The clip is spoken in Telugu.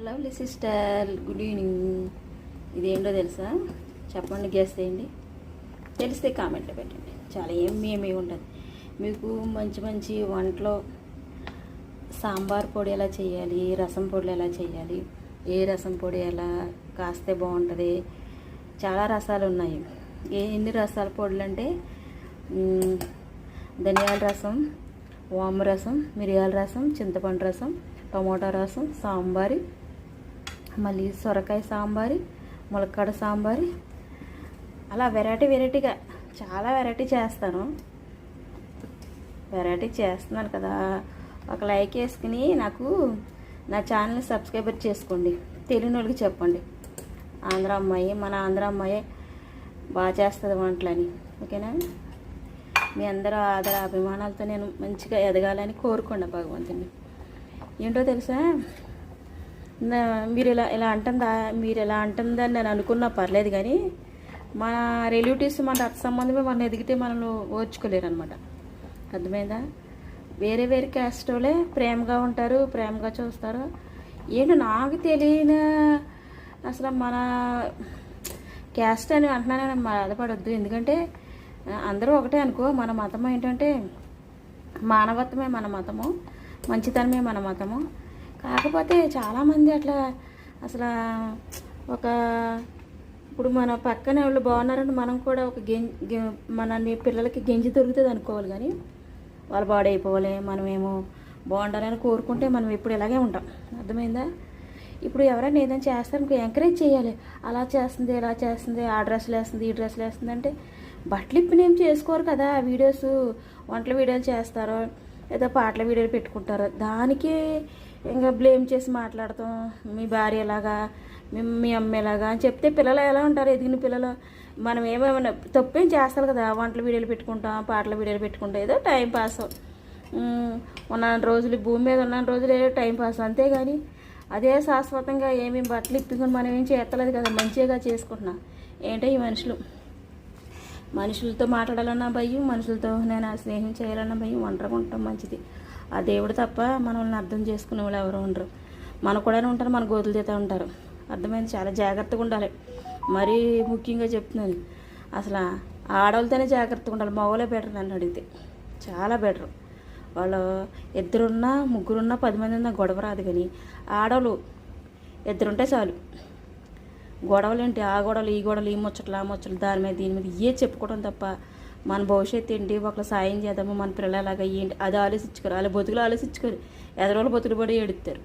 Lovely sister, good evening. ఇదేంటో తెలుసా? చెప్పండి, గెస్ చేయండి. తెలిస్తే కామెంట్లో పెట్టండి. చాలా ఏమీ ఉంటుంది. మీకు మంచి మంచి వంటలో సాంబార్ పొడి ఎలా చేయాలి, రసం పొడి ఎలా చేయాలి, ఏ రసం పొడి ఎలా కాస్తే బాగుంటుంది, చాలా రసాలు ఉన్నాయి. ఎన్ని రసాల పొడులు అంటే ధనియాల రసం, వాము రసం, మిరియాల రసం, చింతపండు రసం, టమోటా రసం, సాంబారి, మళ్ళీ సొరకాయ సాంబారి, ములక్కాడ సాంబారి, అలా వెరైటీగా చాలా వెరైటీ చేస్తాను. చేస్తున్నాను కదా, ఒక లైక్ వేసుకుని నాకు నా ఛానల్ని సబ్స్క్రైబర్ చేసుకోండి. తెలియని వాళ్ళకి చెప్పండి. మన ఆంధ్ర అమ్మాయి బాగా చేస్తుంది వంటలని. ఓకేనా? మీ అందరూ ఆదర అభిమానాలతో నేను మంచిగా ఎదగాలని కోరుకోండి భగవంతుని. ఏంటో తెలుసా, మీరు ఇలా అంటుందని నేను అనుకున్నా పర్లేదు, కానీ మన రిలేటివ్స్, మన రక్త సంబంధమే మనం ఎదిగితే మనల్ని ఓర్చుకోలేరు అనమాట. అర్థమైందా? వేరే క్యాస్ట్ వాళ్ళే ప్రేమగా ఉంటారు, ప్రేమగా చూస్తారు. ఏంటో నాకు తెలియని అసలు మన క్యాస్ట్ అని అంటున్నానని బాధపడొద్దు. ఎందుకంటే అందరూ ఒకటే అనుకో. మన మతం ఏంటంటే మానవత్వమే మన మతము, మంచితనమే మన మతము. కాకపోతే చాలామంది అట్లా అసలు ఇప్పుడు మన పక్కన వాళ్ళు బాగున్నారంటే మనం కూడా మన పిల్లలకి గెంజి దొరుకుతుంది అనుకోవాలి, కానీ వాళ్ళు పాడైపోవాలి, మనమేమో బాగుండాలని కోరుకుంటే మనం ఇప్పుడు ఇలాగే ఉంటాం. అర్థమైందా? ఇప్పుడు ఎవరైనా ఏదైనా చేస్తారనుకో ఎంకరేజ్ చేయాలి. అలా చేస్తుంది, ఇలా చేస్తుంది, ఆ డ్రెస్సులు వేస్తుంది, ఈ డ్రెస్సులు వేస్తుంది అంటే బట్టలు ఇప్పునేం చేసుకోరు కదా. వీడియోస్, వంటల వీడియోలు చేస్తారు, ఏదో పాటల వీడియోలు పెట్టుకుంటారు. దానికి ఇంకా బ్లేమ్ చేసి మాట్లాడతాం. మీ భార్య ఎలాగా, మీ అమ్మ ఎలాగా అని చెప్తే పిల్లలు ఎలా ఉంటారు? ఎదిగిన పిల్లలు మనం ఏమైనా తప్పేం చేస్తారు కదా. వంటల వీడియోలు పెట్టుకుంటాం, పాటల వీడియోలు పెట్టుకుంటాం, ఏదో టైం పాస్. ఉన్న రోజులు భూమి మీద ఉన్న రోజులు ఏదో టైం పాస్, అంతేగాని అదే శాశ్వతంగా ఏమేమి బట్టలు ఇప్పుకొని మనం ఏం చేస్తలేదు కదా. మంచిగా చేసుకుంటున్నా. ఏంటో ఈ మనుషులతో మాట్లాడాలన్నా భయం, మనుషులతో నేను స్నేహం చేయాలన్నా భయం. ఒంటరిగా ఉండటం మంచిది. ఆ దేవుడు తప్ప మనల్ని అర్థం చేసుకునే వాళ్ళు ఎవరు ఉండరు. మన కూడా ఉంటారు, మన గోతులు తీత ఉంటారు. అర్థమైంది? చాలా జాగ్రత్తగా ఉండాలి. మరీ ముఖ్యంగా చెప్తున్నాను, అసలు ఆడవాళ్ళతోనే జాగ్రత్తగా ఉండాలి. మగవాళ్ళే బెటర్ నన్ను అడిగితే, చాలా బెటర్. వాళ్ళు ఇద్దరున్నా, ముగ్గురున్నా, 10 మంది ఉన్నా గొడవ రాదు. కానీ ఆడవాళ్ళు ఇద్దరుంటే చాలు. గొడవలు ఏంటి, ఆ గొడవలు, ఈ గొడవలు, ఈ ముచ్చట్లు, ఆ ముచ్చట్లు, దాని మీద దీని మీద ఇవే చెప్పుకోవడం తప్ప మన భవిష్యత్తు ఏంటి, ఒకళ్ళు సాయం చేద్దాము, మన పిల్లలు అలాగా ఏంటి అది ఆలోచించుకోరు. వాళ్ళ బతుకులు ఆలోచించుకోరు. ఎదరోళ్ళు బతుకులు పడి ఏడుస్తారు.